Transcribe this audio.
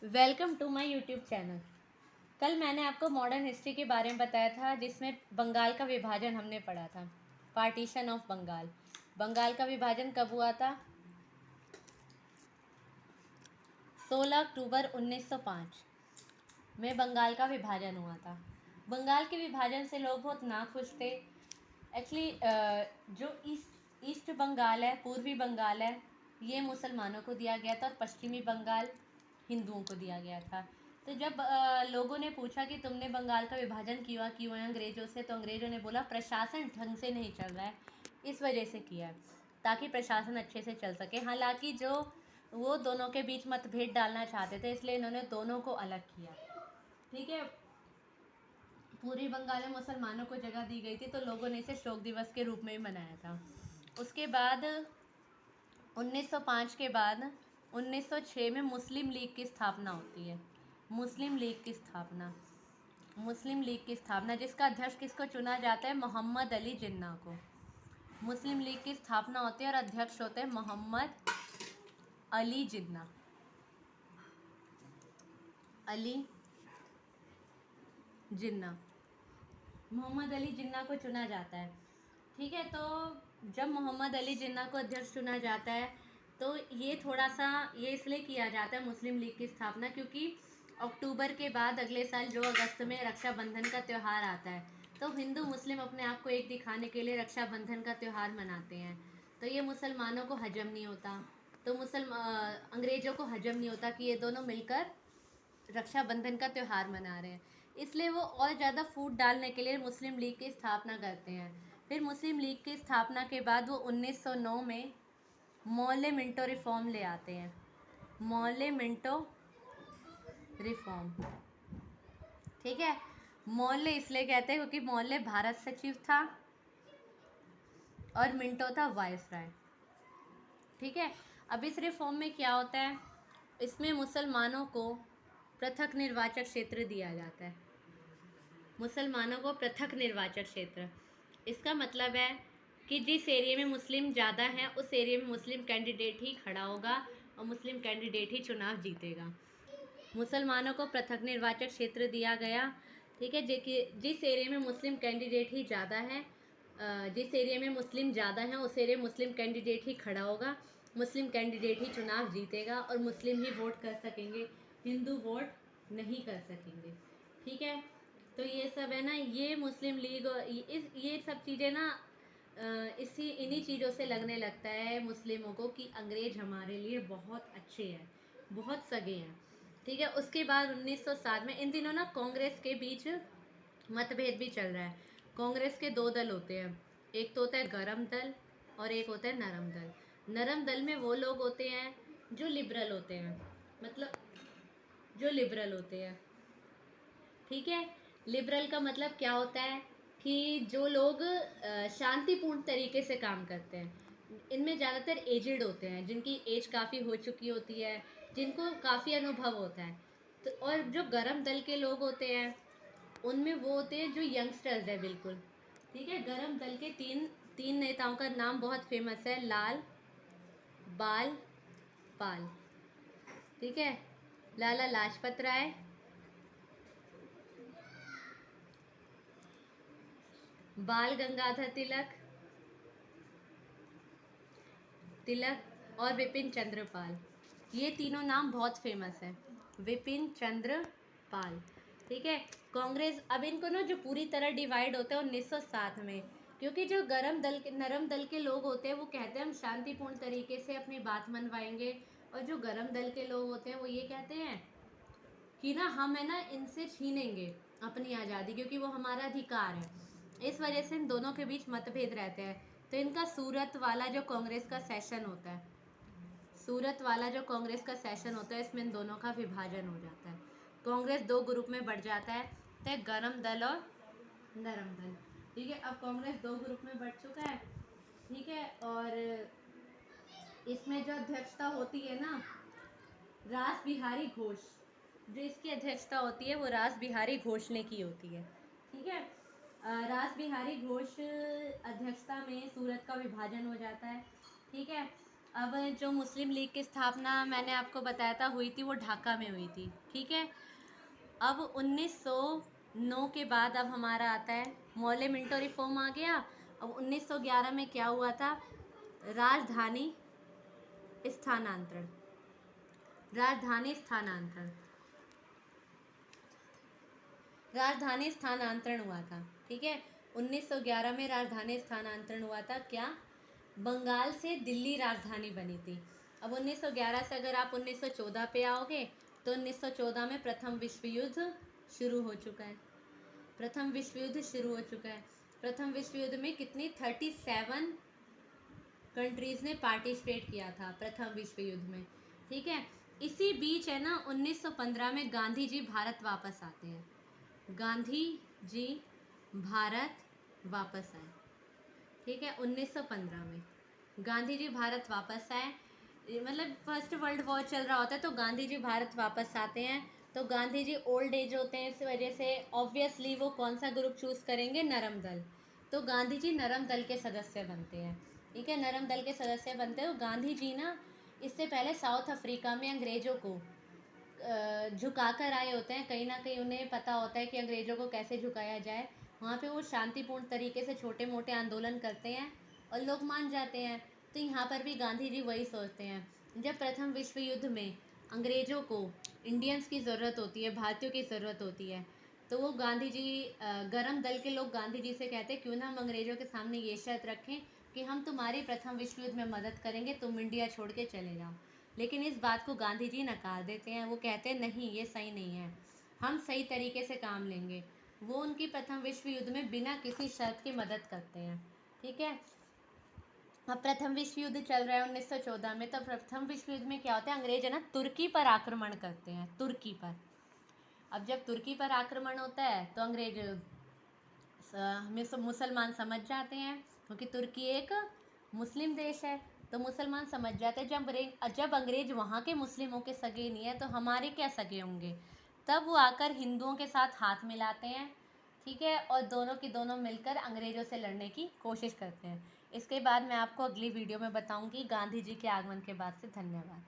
Welcome to my YouTube channel. कल मैंने आपको मॉडर्न हिस्ट्री के बारे में बताया था, जिसमें बंगाल का विभाजन हमने पढ़ा था। Partition of Bengal. बंगाल का विभाजन कब हुआ था? 16 अक्टूबर 1905 में बंगाल का विभाजन हुआ था। बंगाल के विभाजन से लोग बहुत नाखुश थे। एक्चुअली जो ईस्ट बंगाल है, पूर्वी बंगाल है, ये मुसलमानों को दिया गया था और पश्चिमी बंगाल हिंदुओं को दिया गया था। तो जब लोगों ने पूछा कि तुमने बंगाल का विभाजन क्यों है अंग्रेज़ों से, तो अंग्रेज़ों ने बोला प्रशासन ढंग से नहीं चल रहा है, इस वजह से किया है, ताकि प्रशासन अच्छे से चल सके। हालांकि जो वो दोनों के बीच मतभेद डालना चाहते थे, इसलिए इन्होंने दोनों को अलग किया। ठीक है। पूर्वी बंगाल में मुसलमानों को जगह दी गई थी, तो लोगों ने इसे शोक दिवस के रूप में मनाया था। उसके बाद 1905 के बाद 1906 में मुस्लिम लीग की स्थापना होती है। मुस्लिम लीग की स्थापना जिसका अध्यक्ष किसको चुना जाता है? मोहम्मद अली जिन्ना को। मुस्लिम लीग की स्थापना होती है और अध्यक्ष होते हैं मोहम्मद अली जिन्ना। मोहम्मद अली जिन्ना को चुना जाता है। ठीक है। तो जब मोहम्मद अली जिन्ना को अध्यक्ष चुना जाता है, तो ये थोड़ा सा ये इसलिए किया जाता है मुस्लिम लीग की स्थापना, क्योंकि अक्टूबर के बाद अगले साल जो अगस्त में रक्षाबंधन का त्यौहार आता है, तो हिंदू मुस्लिम अपने आप को एक दिखाने के लिए रक्षाबंधन का त्यौहार मनाते हैं। तो ये मुसलमानों को हजम नहीं होता, तो अंग्रेज़ों को हजम नहीं होता कि ये दोनों मिलकर रक्षाबंधन का त्यौहार मना रहे हैं, इसलिए वो और ज़्यादा फूट डालने के लिए मुस्लिम लीग की स्थापना करते हैं। फिर मुस्लिम लीग की स्थापना के बाद वो 1909 में मोहल्ले मिंटो रिफॉर्म ले आते हैं। मोहल्ले मिंटो रिफॉर्म। ठीक है। मोहल्ले इसलिए कहते हैं क्योंकि मोहल्ले भारत सचिव था और मिंटो था वायसराय। ठीक है। अब इस रिफॉर्म में क्या होता है? इसमें मुसलमानों को पृथक निर्वाचक क्षेत्र दिया जाता है। मुसलमानों को पृथक निर्वाचक क्षेत्र, इसका मतलब है कि जिस एरिया में मुस्लिम ज़्यादा हैं उस एरिया में मुस्लिम कैंडिडेट ही खड़ा होगा और मुस्लिम कैंडिडेट ही चुनाव जीतेगा। मुसलमानों को पृथक निर्वाचक क्षेत्र दिया गया। ठीक है। जिस एरिया में मुस्लिम कैंडिडेट ही ज़्यादा है, जिस एरिया में मुस्लिम ज़्यादा हैं उस एरिया में मुस्लिम कैंडिडेट ही खड़ा होगा, मुस्लिम कैंडिडेट ही चुनाव जीतेगा और मुस्लिम ही वोट कर सकेंगे, हिंदू वोट नहीं कर सकेंगे। ठीक है। तो ये सब है ना, ये मुस्लिम लीग और ये सब चीज़ें ना इन्हीं चीज़ों से लगने लगता है मुस्लिमों को कि अंग्रेज़ हमारे लिए बहुत अच्छे हैं, बहुत सगे हैं। ठीक है। उसके बाद 1907 में इन दिनों ना कांग्रेस के बीच मतभेद भी चल रहा है। कांग्रेस के दो दल होते हैं, एक तो होता है गरम दल और एक होता है नरम दल। नरम दल में वो लोग होते हैं जो लिबरल होते हैं, मतलब जो लिबरल होते हैं। ठीक है। लिबरल का मतलब क्या होता है कि जो लोग शांतिपूर्ण तरीके से काम करते हैं। इनमें ज़्यादातर एजेड होते हैं, जिनकी एज काफ़ी हो चुकी होती है, जिनको काफ़ी अनुभव होता है। तो और जो गरम दल के लोग होते हैं उनमें वो होते हैं जो यंगस्टर्स है बिल्कुल। ठीक है। गरम दल के तीन नेताओं का नाम बहुत फेमस है, लाल बाल पाल। ठीक है। लाला लाजपत राय, बाल गंगाधर तिलक और विपिन चंद्र पाल। ये तीनों नाम बहुत फेमस है, विपिन चंद्र पाल। ठीक है। कांग्रेस अब इनको ना जो पूरी तरह डिवाइड होता है 1907 में, क्योंकि जो नरम दल के लोग होते हैं वो कहते हैं हम शांतिपूर्ण तरीके से अपनी बात मनवाएंगे, और जो गरम दल के लोग होते हैं वो ये कहते हैं कि ना हम है ना इनसे छीनेंगे अपनी आज़ादी, क्योंकि वो हमारा अधिकार है। इस वजह से इन दोनों के बीच मतभेद रहते हैं। तो इनका सूरत वाला जो कांग्रेस का सेशन होता है, इसमें इन दोनों का विभाजन हो जाता है। कांग्रेस दो ग्रुप में बढ़ जाता है, तो गरम दल और नरम दल। ठीक है। अब कांग्रेस दो ग्रुप में बढ़ चुका है। ठीक है। और इसमें जो अध्यक्षता होती है ना, रास बिहारी घोष, जो इसकी अध्यक्षता होती है वो रास बिहारी घोष ने की होती है। ठीक है। रास बिहारी घोष अध्यक्षता में सूरत का विभाजन हो जाता है। ठीक है। अब जो मुस्लिम लीग की स्थापना मैंने आपको बताया था हुई थी, वो ढाका में हुई थी, ठीक है। अब 1909 के बाद अब हमारा आता है मौले मिंटो रिफॉर्म आ गया। अब 1911 में क्या हुआ था, राजधानी स्थानांतरण, राजधानी स्थानांतरण, राजधानी स्थानांतरण हुआ था, ठीक है। 1911 में राजधानी स्थानांतरण हुआ था, क्या, बंगाल से दिल्ली राजधानी बनी थी। अब 1911 से अगर आप 1914 पे आओगे तो 1914 में प्रथम विश्व युद्ध शुरू हो चुका है, प्रथम विश्व युद्ध शुरू हो चुका है। प्रथम विश्व युद्ध में कितनी 37 कंट्रीज ने पार्टिसिपेट किया था प्रथम विश्व युद्ध में, ठीक है। इसी बीच है ना 1915 में गांधी जी भारत वापस आते हैं, गांधी जी भारत वापस आए, ठीक है। 1915 में गांधी जी भारत वापस आए, मतलब फर्स्ट वर्ल्ड वॉर चल रहा होता है तो गांधी जी भारत वापस आते हैं। तो गांधी जी ओल्ड एज होते हैं, इस वजह से ऑब्वियसली वो कौन सा ग्रुप चूज़ करेंगे, नरम दल। तो गांधी जी नरम दल के सदस्य बनते हैं, ठीक है, नरम दल के सदस्य बनते हैं। तो गांधी जी ना इससे पहले साउथ अफ्रीका में अंग्रेज़ों को झुका कर आए होते हैं, कहीं ना कहीं उन्हें पता होता है कि अंग्रेज़ों को कैसे झुकाया जाए। वहाँ पे वो शांतिपूर्ण तरीके से छोटे मोटे आंदोलन करते हैं और लोग मान जाते हैं। तो यहाँ पर भी गांधी जी वही सोचते हैं, जब प्रथम विश्व युद्ध में अंग्रेज़ों को इंडियंस की ज़रूरत होती है, भारतीयों की ज़रूरत होती है, तो वो गांधी जी गरम दल के लोग गांधी जी से कहते हैं क्यों ना हम अंग्रेज़ों के सामने ये शर्त रखें कि हम तुम्हारी प्रथम विश्व युद्ध में मदद करेंगे, तुम इंडिया छोड़ के चले जाओ। लेकिन इस बात को गांधी जी नकार देते हैं, वो कहते हैं नहीं ये सही नहीं है, हम सही तरीके से काम लेंगे। वो उनकी प्रथम विश्व युद्ध में बिना किसी शर्त की मदद करते हैं, ठीक है। अब प्रथम विश्व युद्ध चल रहा है 1914 में, तो प्रथम विश्व युद्ध में क्या होता है, अंग्रेज है ना तुर्की पर आक्रमण करते हैं, तुर्की पर। अब जब तुर्की पर आक्रमण होता है तो अंग्रेज मुसलमान समझ जाते हैं, क्योंकि तुर्की एक मुस्लिम देश है, तो मुसलमान समझ जाते हैं जब अंग्रेज वहाँ के मुस्लिमों के सगे नहीं है तो हमारे क्या सगे होंगे। तब वो आकर हिंदुओं के साथ हाथ मिलाते हैं, ठीक है, और दोनों की दोनों मिलकर अंग्रेज़ों से लड़ने की कोशिश करते हैं। इसके बाद मैं आपको अगली वीडियो में बताऊंगी गांधी जी के आगमन के बाद से। धन्यवाद।